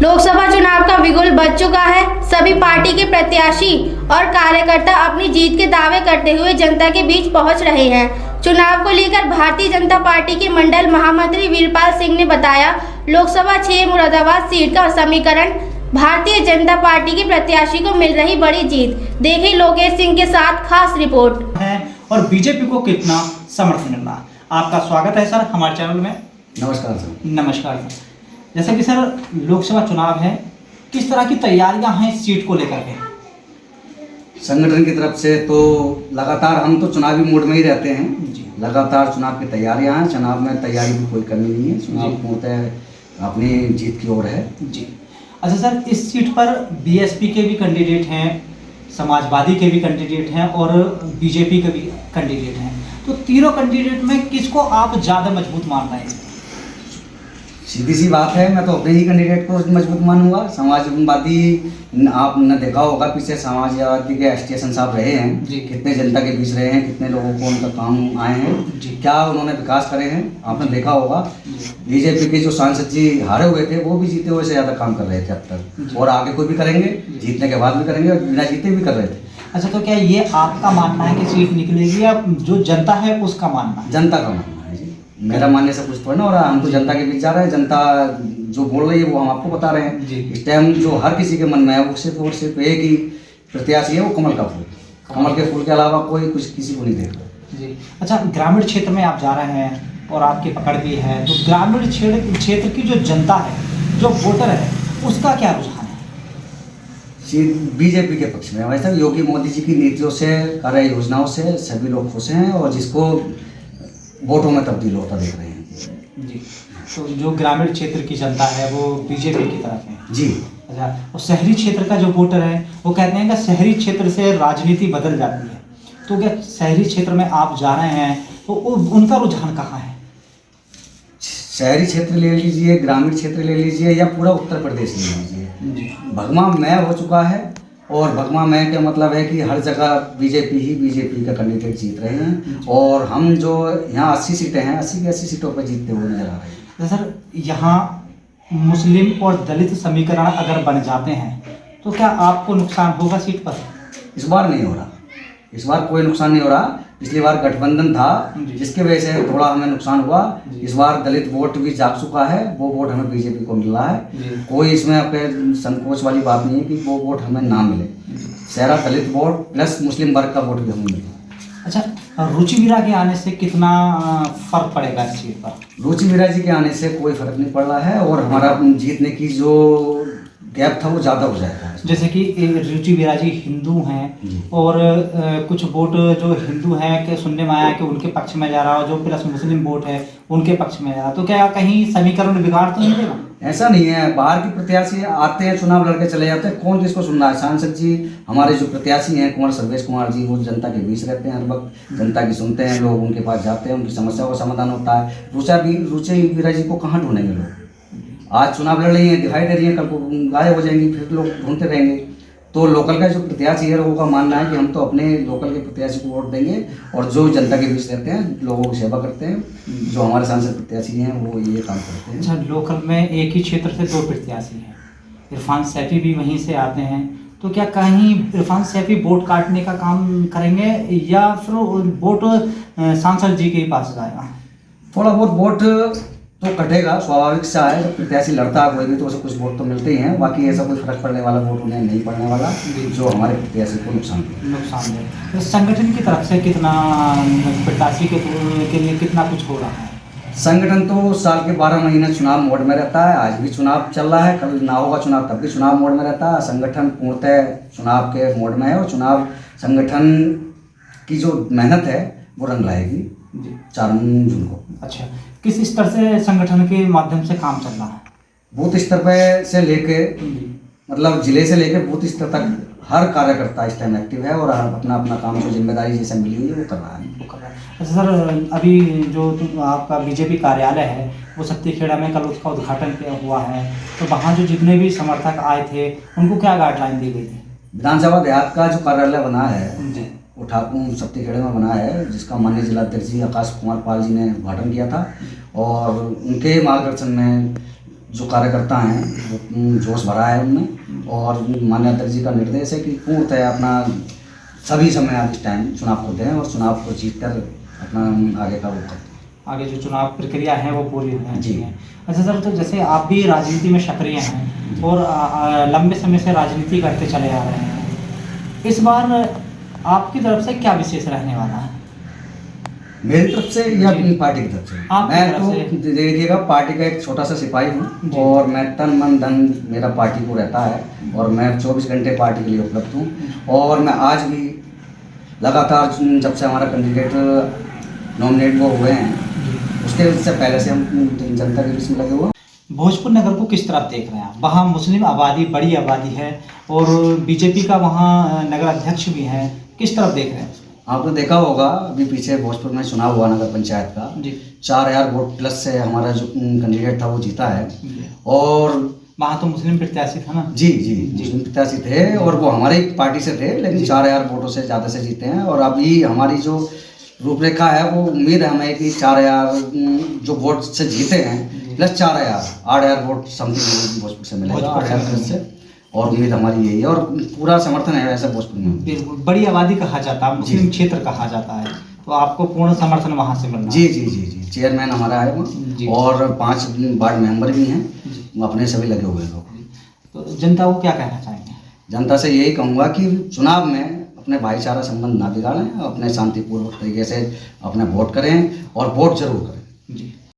लोकसभा चुनाव का बिगुल बज चुका है। सभी पार्टी के प्रत्याशी और कार्यकर्ता अपनी जीत के दावे करते हुए जनता के बीच पहुंच रहे हैं। चुनाव को लेकर भारतीय जनता पार्टी के मंडल महामंत्री वीरपाल सिंह ने बताया, लोकसभा 6 मुरादाबाद सीट का समीकरण भारतीय जनता पार्टी के प्रत्याशी को मिल रही बड़ी जीत। देखिए लोकेश सिंह के साथ खास रिपोर्ट है और बीजेपी को कितना समर्थन मिल रहा। आपका स्वागत है सर हमारे चैनल में। नमस्कार सर। नमस्कार सर। जैसे कि सर लोकसभा चुनाव है, किस तरह की तैयारियां हैं इस सीट को लेकर के? संगठन की तरफ से तो लगातार हम तो चुनावी मोड में ही रहते हैं जी। लगातार चुनाव की तैयारियां हैं। चुनाव में तैयारी की कोई कमी नहीं है। चुनाव पूर्णतः अपनी जीत की ओर है जी। अच्छा सर, इस सीट पर बीएसपी के भी कैंडिडेट हैं, समाजवादी के भी कैंडिडेट हैं और बीजेपी के भी कैंडिडेट हैं, तो तीनों कैंडिडेट में किसको आप ज़्यादा मजबूत मान रहे हैं? सीधी सी बात है, मैं तो अपने ही कैंडिडेट को मजबूत मानूंगा। समाजवादी आपने देखा होगा पीछे समाजवादी के स्टेशन साहब रहे हैं जी। कितने जनता के बीच रहे हैं, कितने लोगों को उनका काम आए हैं जी। क्या उन्होंने विकास करे हैं, आपने देखा होगा। बीजेपी के जो सांसद जी हारे हुए थे वो भी जीते हुए से ज़्यादा काम कर रहे थे अब तक, और आगे कोई भी करेंगे, जीतने के बाद भी करेंगे और बिना जीते भी कर रहे थे। अच्छा, तो क्या ये आपका मानना है कि सीट निकलेगी या जो जनता है उसका मानना है? जनता का मानना है जी, मेरा मानने से कुछ थोड़ा ना हो रहा। हम तो जनता के बीच जा रहे हैं, जनता जो बोल रही है वो हम आपको बता रहे हैं जी। इस टाइम जो हर किसी के मन में है वो सिर्फ एक ही प्रत्याशी है, वो कमल का फूल। कमल के फूल के अलावा कोई कुछ किसी को नहीं देख रहा जी। अच्छा, ग्रामीण क्षेत्र में आप जा रहे हैं और आपकी पकड़ भी है, तो ग्रामीण क्षेत्र की जो जनता है, जो वोटर है, उसका क्या रुझान है? बीजेपी के पक्ष में। वैसे योगी मोदी जी की नीतियों से, कार्य योजनाओं से सभी लोग खुश हैं और जिसको वोटों में तब्दील होता देख रहे हैं जी। तो जो ग्रामीण क्षेत्र की जनता है वो बीजेपी की तरफ है जी। अच्छा, और शहरी क्षेत्र का जो वोटर है वो कहते हैं कि शहरी क्षेत्र से राजनीति बदल जाती है, तो क्या शहरी क्षेत्र में आप जा रहे हैं तो उनका रुझान कहाँ है? शहरी क्षेत्र ले लीजिए, ग्रामीण क्षेत्र ले लीजिए या पूरा उत्तर प्रदेश ले लीजिए, भगवा मय हो चुका है। और भगवा मय का मतलब है कि हर जगह बीजेपी का कैंडिडेट जीत रहे हैं और हम जो यहाँ 80 सीटें हैं, 80 की 80 सीटों पर जीतते हुए नजर आ रहे हैं। तो सर, यहाँ मुस्लिम और दलित समीकरण अगर बन जाते हैं तो क्या आपको नुकसान होगा सीट पर? इस बार नहीं हो रहा, इस बार कोई नुकसान नहीं हो रहा। पिछली बार गठबंधन था जिसके वजह से थोड़ा हमें नुकसान हुआ। इस बार दलित वोट भी जाग चुका है, वो वोट हमें बीजेपी को मिल रहा है। कोई इसमें आपके संकोच वाली बात नहीं है कि वो वोट हमें ना मिले। सारा दलित वोट प्लस मुस्लिम वर्ग का वोट भी हमें मिले। अच्छा, रुचि वीरा के आने से कितना फर्क पड़ेगा इस सीट पर? रुचि वीरा जी के आने से कोई फर्क नहीं पड़ रहा है और हमारा जीतने की जो गैप था वो ज़्यादा हो जाएगा। जैसे कि रुचि वीरा जी हिंदू हैं और कुछ वोट जो हिंदू हैं के सुनने में आया कि उनके पक्ष में जा रहा है, जो प्लस मुस्लिम वोट है उनके पक्ष में जा रहा है, तो क्या कहीं समीकरण बिगाड़ तो नहीं देगा? ऐसा नहीं है, बाहर के प्रत्याशी आते हैं, चुनाव लड़के चले जाते हैं, कौन किसको सुन रहा है। सांसद जी हमारे जो प्रत्याशी हैं कुंवर सर्वेश कुमार जी, वो जनता के बीच रहते हैं, हर वक्त जनता की सुनते हैं, लोग उनके पास जाते हैं, उनकी समस्या का समाधान होता है। रुचि वीरा जी को कहाँ ढूंढेंगे लोग? आज चुनाव लड़ रही हैं, दिखाई दे रही हैं, कल को गायब हो जाएंगी, फिर लोग ढूंढते रहेंगे। तो लोकल का जो प्रत्याशी है लोगों का मानना है कि हम तो अपने लोकल के प्रत्याशी को वोट देंगे और जो जनता के बीच रहते हैं, लोगों की सेवा करते हैं, जो हमारे सांसद प्रत्याशी हैं वो ये काम करते हैं। अच्छा, लोकल में एक ही क्षेत्र से 2 प्रत्याशी हैं, इरफान सैफी भी वहीं से आते हैं, तो क्या कहीं इरफान सैफी वोट काटने का काम करेंगे या फिर वोट सांसद जी के ही पास जाएगा? थोड़ा बहुत वोट तो कटेगा, स्वाभाविक सा है। जब प्रत्याशी लड़ता है कोई भी तो उसे कुछ वोट तो मिलते ही हैं, बाकी ऐसा कोई फर्क पड़ने वाला वोट उन्हें नहीं पड़ने वाला जो हमारे प्रत्याशी को नुकसान दे। तो संगठन की तरफ से कितना प्रत्याशी के लिए कितना कुछ हो रहा है? संगठन तो साल के 12 महीने चुनाव मोड में रहता है। आज भी चुनाव चल रहा है, कल ना होगा चुनाव तब भी चुनाव मोड में रहता है। संगठन पूर्णतः चुनाव के मोड में है और चुनाव संगठन की जो मेहनत है वो रंग लाएगी 4 जून को। अच्छा, किस स्तर से संगठन के माध्यम से काम चल रहा है? बूथ स्तर पे से लेके मतलब जिले से लेके बूथ स्तर तक हर कार्यकर्ता इस टाइम एक्टिव है और अपना अपना काम जो जिम्मेदारी जैसे मिली हुई है वो कर रहा है। अच्छा सर, अभी जो आपका बीजेपी कार्यालय है वो सत्तीखेड़ा में कल उसका उद्घाटन किया हुआ है, तो वहाँ जो जितने भी समर्थक आए थे उनको क्या गाइडलाइन दी गई थी? विधानसभा देहात का जो कार्यालय बना है वो ठाकुर सत्तीखेड़े में बना है, जिसका माननीय जिलाध्यक्ष जी आकाश कुमार पाल जी ने उद्घाटन किया था और उनके मार्गदर्शन में जो कार्यकर्ता हैं वो जोश भरा है उनमें, और माननीय अध्यक्ष जी का निर्देश है कि पूर्णतः अपना सभी समय आप इस टाइम चुनाव को दें और चुनाव को जीत कर अपना आगे का वो करते हैं। आगे जो चुनाव प्रक्रिया है वो पूरी होनी जी। चाहिए। अच्छा सर, तो जैसे आप भी राजनीति में सक्रिय हैं और लंबे समय से राजनीति करते चले आ रहे हैं, इस बार आपकी तरफ से क्या विशेष रहने वाला है? मेरी तरफ से या जी। अपनी पार्टी की तरफ से? आपकी मैं तरफ तो से। देखिएगा पार्टी का एक छोटा सा सिपाही जी। हूँ और मैं तन मन धन मेरा पार्टी को रहता है और मैं 24 घंटे पार्टी के लिए उपलब्ध हूँ। और मैं आज भी लगातार जब से हमारा कैंडिडेट नॉमिनेट वो हुए हैं उससे पहले से हम जनता के बीच में लगे हुए हैं। भोजपुर नगर को किस तरह देख रहे हैं आप? वहाँ मुस्लिम आबादी, बड़ी आबादी है और बीजेपी का वहाँ नगर अध्यक्ष भी है, किस तरफ देख रहे हैं उसको? आपने देखा होगा अभी पीछे भोजपुर में चुनाव हुआ नगर पंचायत का, जी 4000 वोट प्लस से हमारा जो कैंडिडेट था वो जीता है। जी। और वहाँ तो मुस्लिम प्रत्याशी था ना? जी जी मुस्लिम प्रत्याशी थे और वो हमारी पार्टी से थे, लेकिन 4000 वोटों से ज़्यादा से जीते हैं। और अभी हमारी जो रूपरेखा है वो उम्मीद है हमें कि 4000 जो वोट से जीते हैं प्लस 8000 वोट समथिंग भोजपुर से मिलेगा, 8000 प्लस से। और उम्मीद हमारी यही है और पूरा समर्थन है वैसे भोजपुर में। बिल्कुल, बड़ी आबादी कहा जाता है, मुस्लिम क्षेत्र कहा जाता है, तो आपको पूर्ण समर्थन वहाँ से मिलना। जी जी जी जी चेयरमैन हमारा है जी। वो और 5 वार्ड मेंबर भी हैं, जी। अपने सभी लगे हुए लोग। तो जनता को क्या कहना चाहेंगे? जनता से यही कहूँगा कि चुनाव में अपने भाईचारा संबंध ना बिगाड़ें, अपने शांतिपूर्वक तरीके से अपने वोट करें और वोट जरूर करें। जी।